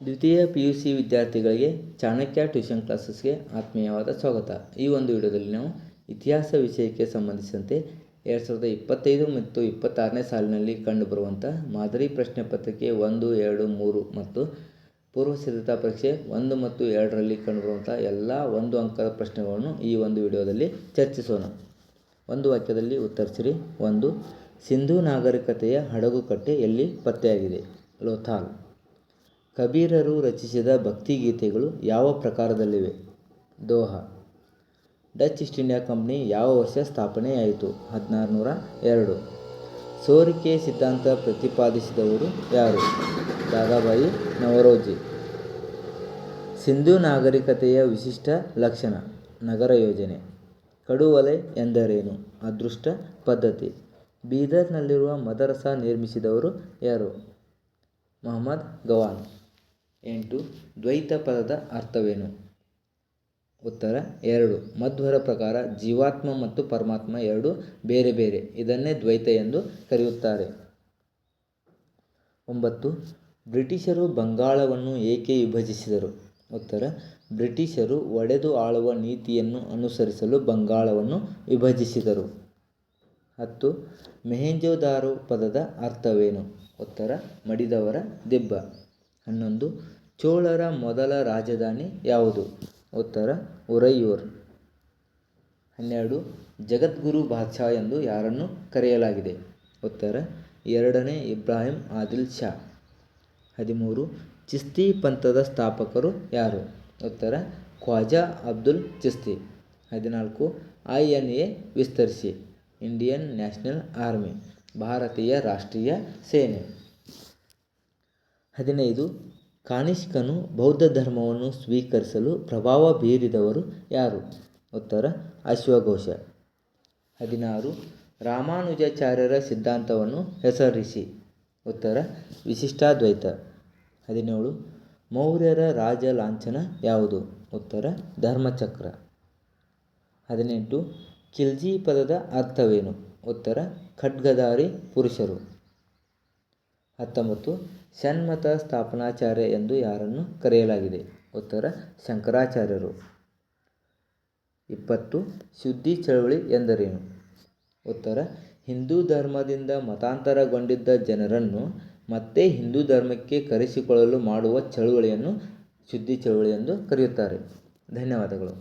ದ್ವಿತೀಯ PUC ವಿದ್ಯಾರ್ಥಿಗಳಿಗೆ Chanakya tuition ಕ್ಲಾಸಸ್ಗೆ ಆತ್ಮೀಯವಾದ ಸ್ವಾಗತ. ಈ ಒಂದು ವಿಡಿಯೋದಲ್ಲಿ ನಾವು ಇತಿಹಾಸ ವಿಷಯಕ್ಕೆ ಸಂಬಂಧಿಸಿದಂತೆ 2025 ಮತ್ತು 26ನೇ ಸಾಲಿನಲ್ಲಿ ಕಂಡುಬರುವಂಥ ಮಾದರಿ ಪ್ರಶ್ನೆ ಪತ್ರಿಕೆ 1, 2, 3 ಮತ್ತು ಪೂರ್ವ ಸಿದ್ಧತಾ ಪರೀಕ್ಷೆ 1 ಮತ್ತು 2ರಲ್ಲಿ ಕಂಡುಬರುವಂಥ ಎಲ್ಲ 1 ಅಂಕದ ಪ್ರಶ್ನೆಗಳನ್ನು ಈ ಒಂದು ವಿಡಿಯೋದಲ್ಲಿ ಚರ್ಚಿಸೋಣ. ಒಂದು ವಾಕ್ಯದಲ್ಲಿ ಉತ್ತರಿಸಿರಿ. 1. ಸಿಂಧೂ ನಾಗರಿಕತೆಯ ಹಡಗುಕಟ್ಟೆ ಎಲ್ಲಿ ಪತ್ತೆಯಾಗಿದೆ? ಲೋಥಾಲ್. ಕಬೀರರು ರಚಿಸಿದ ಭಕ್ತಿಗೀತೆಗಳು ಯಾವ ಪ್ರಕಾರದಲ್ಲಿವೆ? Doha. Dutch East India company ಯಾವ ವರ್ಷ ಸ್ಥಾಪನೆಯಾಯಿತು? 1602. ಸೋರಿಕೆ ಸಿದ್ಧಾಂತ ಪ್ರತಿಪಾದಿಸಿದವರು ಯಾರು? ದಾದಾಬಾಯಿ ನವರೋಜಿ. ಸಿಂಧೂ ನಾಗರಿಕತೆಯ ವಿಶಿಷ್ಟ ಲಕ್ಷಣ ನಗರ ಯೋಜನೆ. ಕಡುವಲೆ ಎಂದರೇನು? ಅದೃಷ್ಟ ಪದ್ಧತಿ. ಬೀದರ್ನಲ್ಲಿರುವ ಮದರಸಾ ನಿರ್ಮಿಸಿದವರು ಯಾರು? ಮಹಮ್ಮದ್ ಗವಾನ್. 8. ದ್ವೈತ ಪದದ ಅರ್ಥವೇನು? ಉತ್ತರ 2. ಮಧ್ವರ ಪ್ರಕಾರ ಜೀವಾತ್ಮ ಮತ್ತು ಪರಮಾತ್ಮ ಎರಡು ಬೇರೆ ಬೇರೆ, ಇದನ್ನೇ ದ್ವೈತ ಎಂದು ಕರೆಯುತ್ತಾರೆ. 9. ಬ್ರಿಟಿಷರು ಬಂಗಾಳವನ್ನು ಏಕೆ ವಿಭಜಿಸಿದರು? ಉತ್ತರ ಬ್ರಿಟಿಷರು ಒಡೆದು ಆಳುವ ನೀತಿಯನ್ನು ಅನುಸರಿಸಲು ಬಂಗಾಳವನ್ನು ವಿಭಜಿಸಿದರು. 10. ಮೊಹೆಂಜೊದಾರೋ ಪದದ ಅರ್ಥವೇನು? ಉತ್ತರ ಮಡಿದವರ ದಿಬ್ಬ. 11. ಚೋಳರ ಮೊದಲ ರಾಜಧಾನಿ ಯಾವುದು? ಉತ್ತರ ಉರೈಯೂರು. 12. ಜಗದ್ಗುರು ಬಾದ್ಶಾ ಎಂದು ಯಾರನ್ನು ಕರೆಯಲಾಗಿದೆ? ಉತ್ತರ 2ನೇ ಇಬ್ರಾಹಿಂ ಆದಿಲ್ ಶಾ. 13. ಚಿಸ್ತಿ ಪಂಥದ ಸ್ಥಾಪಕರು ಯಾರು? ಉತ್ತರ ಖ್ವಾಜಾ ಅಬ್ದುಲ್ ಚಿಸ್ತಿ. 14. INA ವಿಸ್ತರಿಸಿ. ಇಂಡಿಯನ್ ನ್ಯಾಷನಲ್ ಆರ್ಮಿ, ಭಾರತೀಯ ರಾಷ್ಟ್ರೀಯ ಸೇನೆ. 15. ಕಾನಿಷ್ಕನು ಬೌದ್ಧ ಧರ್ಮವನ್ನು ಸ್ವೀಕರಿಸಲು ಪ್ರಭಾವ ಬೀರಿದವರು ಯಾರು? ಉತ್ತರ ಅಶ್ವಘೋಷ. 16. ರಾಮಾನುಜಾಚಾರ್ಯರ ಸಿದ್ಧಾಂತವನ್ನು ಹೆಸರಿಸಿ. ಉತ್ತರ ವಿಶಿಷ್ಟಾದ್ವೈತ. 17. ಮೌರ್ಯರ ರಾಜ ಲಾಂಛನ ಯಾವುದು? ಉತ್ತರ ಧರ್ಮಚಕ್ರ. 18. ಖಿಲ್ಜಿ ಪದದ ಅರ್ಥವೇನು? ಉತ್ತರ ಖಡ್ಗಧಾರಿ ಪುರುಷರು. 19. ಷಣ್ಮತ ಸ್ಥಾಪನಾಚಾರ್ಯ ಎಂದು ಯಾರನ್ನು ಕರೆಯಲಾಗಿದೆ? ಉತ್ತರ ಶಂಕರಾಚಾರ್ಯರು. 20. ಶುದ್ಧಿ ಚಳವಳಿ ಎಂದರೇನು? ಉತ್ತರ ಹಿಂದೂ ಧರ್ಮದಿಂದ ಮತಾಂತರಗೊಂಡಿದ್ದ ಜನರನ್ನು ಮತ್ತೆ ಹಿಂದೂ ಧರ್ಮಕ್ಕೆ ಕರೆಸಿಕೊಳ್ಳಲು ಮಾಡುವ ಚಳುವಳಿಯನ್ನು ಶುದ್ಧಿ ಚಳವಳಿ ಎಂದು ಕರೆಯುತ್ತಾರೆ. ಧನ್ಯವಾದಗಳು.